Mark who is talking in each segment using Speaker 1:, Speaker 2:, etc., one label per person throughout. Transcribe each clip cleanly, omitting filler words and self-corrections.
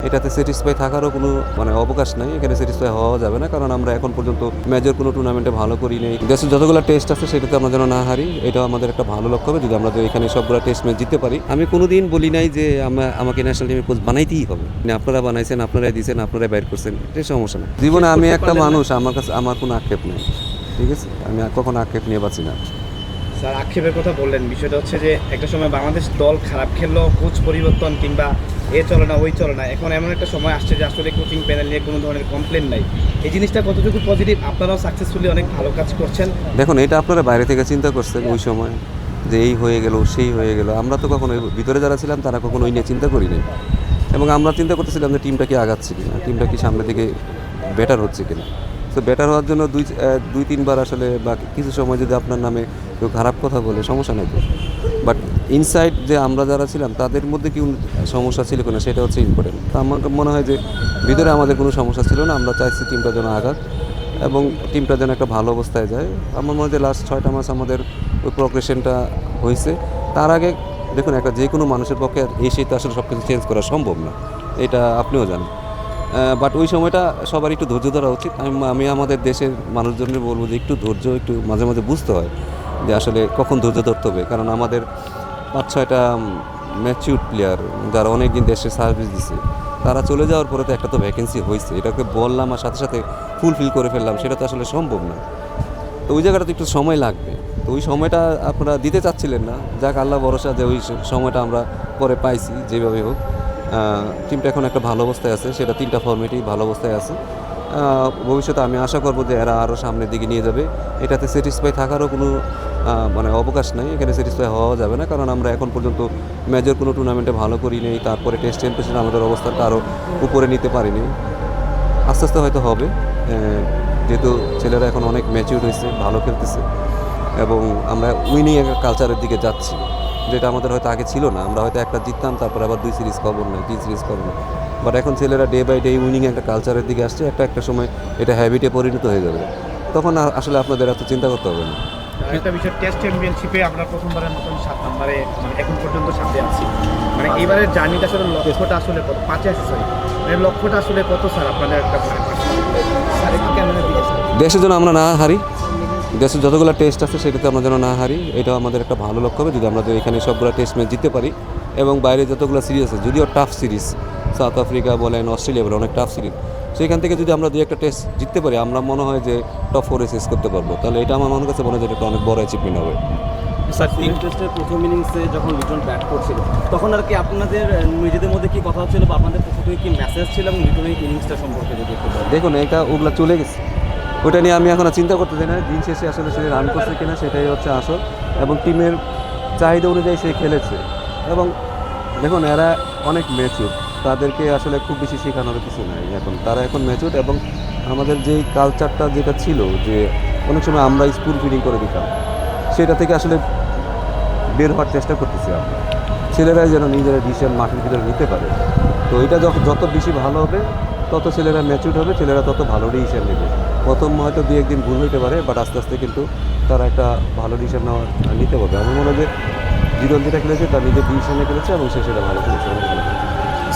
Speaker 1: এটাতে স্যাটিসফাই থাকারও কোনো অবকাশ নাই। এখানে স্যাটিসফাই হওয়া যাবে না, কারণ আমরা এখন পর্যন্ত মেজর কোনো টুর্নামেন্টে ভালো করি নেই। দেশের যতগুলো টেস্ট আছে সেটাতে আমরা যেন না হারি, এটা আমাদের একটা ভালো লক্ষ্য হবে। যদি আমরা এখানে সবগুলো টেস্ট ম্যাচ জিততে পারি, আমি কোনোদিন বলি নাই যে আমাকে ন্যাশনাল টিমের কোচ বানাইতেই হবে। আপনারা বানাইছেন, আপনারাই দিয়েছেন, আপনারাই বাইর করছেন, এটা সমস্যা না। জীবনে আমি একটা মানুষ, আমার কাছে আমার কোনো আক্ষেপ নেই, ঠিক আছে? আমি কখনো আক্ষেপ নিয়ে বাঁচি না।
Speaker 2: স্যার, আক্ষেপের কথা বললেন, বিষয়টা হচ্ছে যে একটা সময় বাংলাদেশ দল খারাপ খেললো, কোচ পরিবর্তন কিংবা এ চলে না ওই চলে না, এখন এমন একটা সময় আসছে যে আসলে কোচিং প্যানেল নিয়ে কোনো ধরনের কমপ্লেন নাই। এই জিনিসটা কতটুকু পজিটিভ? আপনারাও সাকসেসফুলি অনেক ভালো কাজ করছেন।
Speaker 1: দেখুন, এটা আপনারা বাইরে থেকে চিন্তা করছেন ওই সময় যে এই হয়ে গেল সেই হয়ে গেল। আমরা তো কখনো ভিতরে যারা ছিলাম তারা কখনো ওই নিয়ে চিন্তা করি নাই, এবং আমরা চিন্তা করতেছিলাম যে টিমটা কি আগাচ্ছে কিনা, টিমটা কি সামনের দিকে বেটার হচ্ছে কিনা। তো বেটার হওয়ার জন্য দুই তিনবার আসলে বা কিছু সময় যদি আপনার নামে কেউ খারাপ কথা বলে সমস্যা নেই তো, বাট ইনসাইড যে আমরা যারা ছিলাম তাদের মধ্যে কি সমস্যা ছিল কিনা সেটা হচ্ছে ইম্পর্টেন্ট। তো আমার মনে হয় যে ভিতরে আমাদের কোনো সমস্যা ছিল না। আমরা চাইছি টিমটা যেন আগাক এবং টিমটা যেন একটা ভালো অবস্থায় যায়। আমার মনে হয় যে লাস্ট 6টা মাস আমাদের ওই প্রোগ্রেশনটা হয়েছে। তার আগে দেখুন, একটা যে কোনো মানুষের পক্ষে এসে তো আসলে সব কিছু চেঞ্জ করা সম্ভব না, এটা আপনিও জানেন। বাট ওই সময়টা সবার একটু ধৈর্য ধরা উচিত। আমি আমাদের দেশের মানুষজনকে বলবো যে একটু ধৈর্য, একটু মাঝে মাঝে বুঝতে হয় যে আসলে কখন ধৈর্য ধরতে হবে। কারণ আমাদের 5-6টা ম্যাচিউরড প্লেয়ার যারা অনেক দিন দেশে সার্ভিস দিছে, তারা চলে যাওয়ার পরে তো একটা তো ভ্যাকেন্সি হয়েছে, এটাকে বললাম আর সাথে সাথে ফুলফিল করে ফেললাম, সেটা তো আসলে সম্ভব না। তো ওই জায়গাটা তো একটু সময় লাগবে। তো ওই সময়টা আপনারা দিতে চাচ্ছিলেন না, যাক আল্লাহ ভরসা যে ওই সময়টা আমরা পরে পাইছি যেভাবে হোক। টিমটা এখন একটা ভালো অবস্থায় আছে, সেটা 3টা ফর্মেটেই ভালো অবস্থায় আছে। ভবিষ্যতে আমি আশা করব যে এরা আরও সামনের দিকে নিয়ে যাবে। এটাতে স্যাটিসফাই থাকারও কোনো অবকাশ নাই। এখানে স্যাটিসফাই হওয়া যাবে না, কারণ আমরা এখন পর্যন্ত মেজর কোনো টুর্নামেন্টে ভালো করি নেই। তারপরে টেস্ট চ্যাম্পিয়নশিপ আমাদের অবস্থানটা আরও উপরে নিতে পারিনি। আস্তে আস্তে হয়তো হবে, যেহেতু ছেলেরা এখন অনেক ম্যাচিউর হয়েছে, ভালো খেলতেছে, এবং আমরা উইনিং একটা কালচারের দিকে যাচ্ছি, যেটা আমাদের হয়তো আগে ছিল না। আমরা হয়তো একটা জিততাম, তারপরে আবার 2 সিরিজ খবর নাই, 3 সিরিজ খবর নাই। বাট এখন ছেলেরা ডে বাই ডে উইনিং একটা কালচারের দিকে আসছে। একটা সময় এটা হ্যাবিটে পরিণত হয়ে যাবে, তখন আসলে আপনাদের এত চিন্তা করতে হবে না।
Speaker 2: একটা বিষয়, টেস্ট চ্যাম্পিয়নশিপে আমরা প্রথমবারের মতন 7 নম্বরে এখন পর্যন্ত সাথে আছি। এইবারের জার্নিটা আসলে লক্ষ্যটা আসলে কত? 5 আছে সরি, লক্ষ্যটা আসলে কত স্যার আপনাদের? একটা স্যার একটু ক্যামেরার দিকে স্যার।
Speaker 1: দেশের জন্য আমরা না হারি, দেশের যতগুলো টেস্ট আছে সেটাতে আমরা যেন না হারি, এটা আমাদের একটা ভালো লক্ষ্য হবে। যদি আমরা এখানে সবগুলো টেস্ট ম্যাচ জিততে পারি, এবং বাইরে যতগুলো সিরিজ আছে, যদিও টাফ সিরিজ, সাউথ আফ্রিকা বলেন, অস্ট্রেলিয়া বলেন, অনেক টাফ সিরিজ, সেখান থেকে যদি আমরা 2-1টা টেস্ট জিততে পারি, আমরা মনে হয় যে টপ 4-এ শেষ করতে পারবো। তাহলে এটা আমার মনে কাছে মনে হয় যে এটা অনেক বড় অ্যাচিভমেন্ট হবে।
Speaker 3: স্যার, টেস্টের প্রথম ইনিংসে যখন লিটন ব্যাট করছিল, তখন আর কি আপনাদের নিজেদের মধ্যে কি কথা হচ্ছিল বা আপনাদের পক্ষ থেকে কি মেসেজ ছিল, এবং লিটনের ইনিংসটা সম্পর্কে যদি একটু বলেন।
Speaker 1: দেখুন, ওগুলো চলে গেছে, ওটা নিয়ে আমি এখন আর চিন্তা করতে চাই না। দিন শেষে আসলে সে রান করছে কিনা সেটাই হচ্ছে আসল, এবং টিমের চাহিদা অনুযায়ী সে খেলেছে। এবং দেখুন, এরা অনেক ম্যাচিউর, তাদেরকে আসলে খুব বেশি শেখানোর কিছু নাই। তারা এখন ম্যাচিউর, এবং আমাদের যেই কালচারটা যেটা ছিল যে অনেক সময় আমরা স্কুল ফিডিং করে দিতাম, সেটা থেকে আসলে বের হওয়ার চেষ্টা করতেছি আমরা। ছেলেরাই যেন নিজেরা ডিসিশন মাঠের ভিতরে নিতে পারে। তো এটা যত বেশি ভালো হবে, তত ছেলেরা ম্যাচিউর হবে, ছেলেরা তত ভালো ডিসিশন নেবে। প্রথম হয়তো 2-1 দিন ভুল হইতে পারে, বাট আস্তে আস্তে কিন্তু তারা একটা ভালো ডিসিশন নিতে পারবে। আমি মনে হয় যে জীবন যেটা খেলেছে তার নিজের ডিসিশনে খেলেছে, এবং সে সেটা ভালো খেলেছে, অনেক ভালো খেলেছে।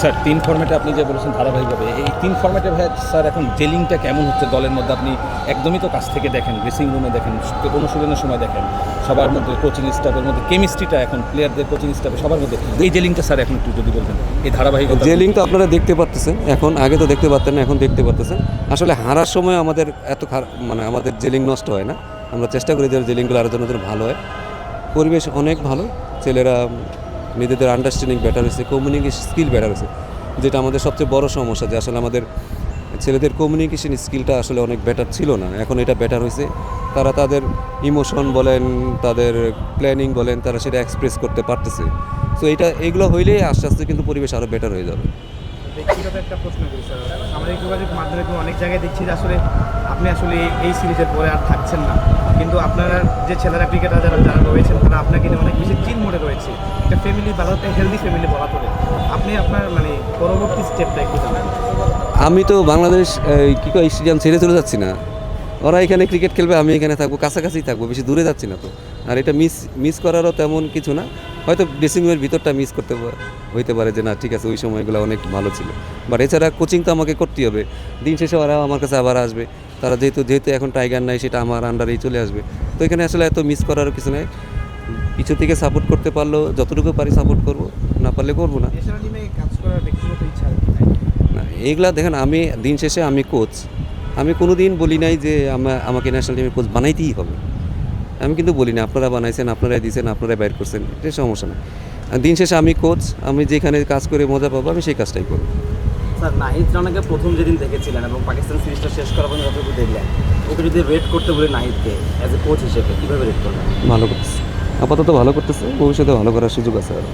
Speaker 4: স্যার, 3 ফর্মেটে আপনি যে বলেছেন ধারাবাহিকভাবে, এই 3 ফর্মেটে ভাই স্যার এখন জেলিংটা কেমন হচ্ছে দলের মধ্যে? আপনি একদমই তো কাছ থেকে দেখেন, ড্রেসিং রুমে দেখেন, অনুশীলনের সময় দেখেন, সবার মধ্যে কোচিং স্টাফের মধ্যে কেমিস্ট্রিটা, এখন প্লেয়ারদের কোচিং স্টাফে সবার মধ্যে এই জেলিংটা স্যার এখন একটু যদি বলতেন, এই ধারাবাহিকতা।
Speaker 1: জেলিং তো আপনারা দেখতে পারতেছেন এখন, আগে তো দেখতে পারতেন না, এখন দেখতে পারতেছেন। আসলে হারার সময় আমাদের এত আমাদের জেলিং নষ্ট হয় না। আমরা চেষ্টা করি যে জেলিংগুলো আরও জন্য ভালো হয়। পরিবেশ অনেক ভালো, ছেলেরা নিজেদের আন্ডারস্ট্যান্ডিং বেটার হয়েছে, কমিউনিকেশন স্কিল বেটার হয়েছে, যেটা আমাদের সবচেয়ে বড় সমস্যা, যে আসলে আমাদের ছেলেদের কমিউনিকেশন স্কিলটা আসলে অনেক বেটার ছিল না, এখন এটা বেটার হয়েছে। তারা তাদের ইমোশন বলেন, তাদের প্ল্যানিং বলেন, তারা সেটা এক্সপ্রেস করতে পারতেছে। সো এইগুলো হইলেই আস্তে আস্তে কিন্তু পরিবেশ আরও বেটার হয়ে যাবে।
Speaker 2: ব্যক্তিগত একটা প্রশ্ন করি স্যার, সামাজিক যোগাযোগের মাধ্যমে অনেক জায়গায় দেখছি যে আসলে আপনি আসলে এই সিরিজের পরে আর থাকছেন না, কিন্তু আপনারা যে ছেলেরা ক্রিকেটার যারা রয়েছেন, তারা আপনাকে নিয়ে অনেক বেশি চিল মোডে রয়েছে। একটা ফ্যামিলি ভালো, একটা হেলদি ফ্যামিলি বলা করে, আপনি আপনার পরবর্তী স্টেপটা একটু জানান।
Speaker 1: আমি তো বাংলাদেশ স্টেডিয়াম ছেড়ে চলে যাচ্ছি না। ওরা এখানে ক্রিকেট খেলবে, আমি এখানে থাকবো, কাছাকাছি থাকবো, বেশি দূরে যাচ্ছি না তো। আর এটা মিস করারও তেমন কিছু না, হয়তো ড্রেসিং রুমের ভিতরটা মিস হইতে পারে যে না ঠিক আছে ওই সময়গুলো অনেক ভালো ছিল, বাট এছাড়া কোচিং তো আমাকে করতেই হবে। দিন শেষে ওরা আমার কাছে আবার আসবে, তারা যেহেতু এখন টাইগার নাই, সেটা আমার আন্ডারেই চলে আসবে। তো এখানে আসলে এত মিস করারও কিছু নেই, পিছু থেকে সাপোর্ট করতে পারলেও যতটুকু পারি সাপোর্ট করব, না পারলে করবো না।
Speaker 2: ন্যাশনাল টিমে কাজ করার ব্যক্তিগত ইচ্ছা আর কি নাই?
Speaker 1: না এইগুলা দেখেন, আমি দিন শেষে আমি কোচ, আমি কোনো দিন বলি নাই যে আমাকে ন্যাশনাল টিমের কোচ বানাইতেই হবে। আমি কিন্তু বলি না আপনারা বানাইছেন, আপনারাই দিয়েছেন, আপনারাই বাইর করছেন, এটা সমস্যা না। আর দিন শেষে আমি কোচ, আমি যেখানে কাজ করে মজা পাবো আমি সেই কাজটাই করব।
Speaker 3: স্যার নাহিদ রানাকে প্রথম যেদিন দেখেছিলেন এবং পাকিস্তান সিরিজটা শেষ করার পর যতটুকু দেখলেন, ওকে যদি রেট করতে বলে নাহিদকে অ্যাজ এ কোচ হিসেবে কীভাবে রেট করবেন?
Speaker 1: ভালো করতেছে, আপাতত ভালো করতেছে, ভবিষ্যতে ভালো করার সুযোগ আছে আর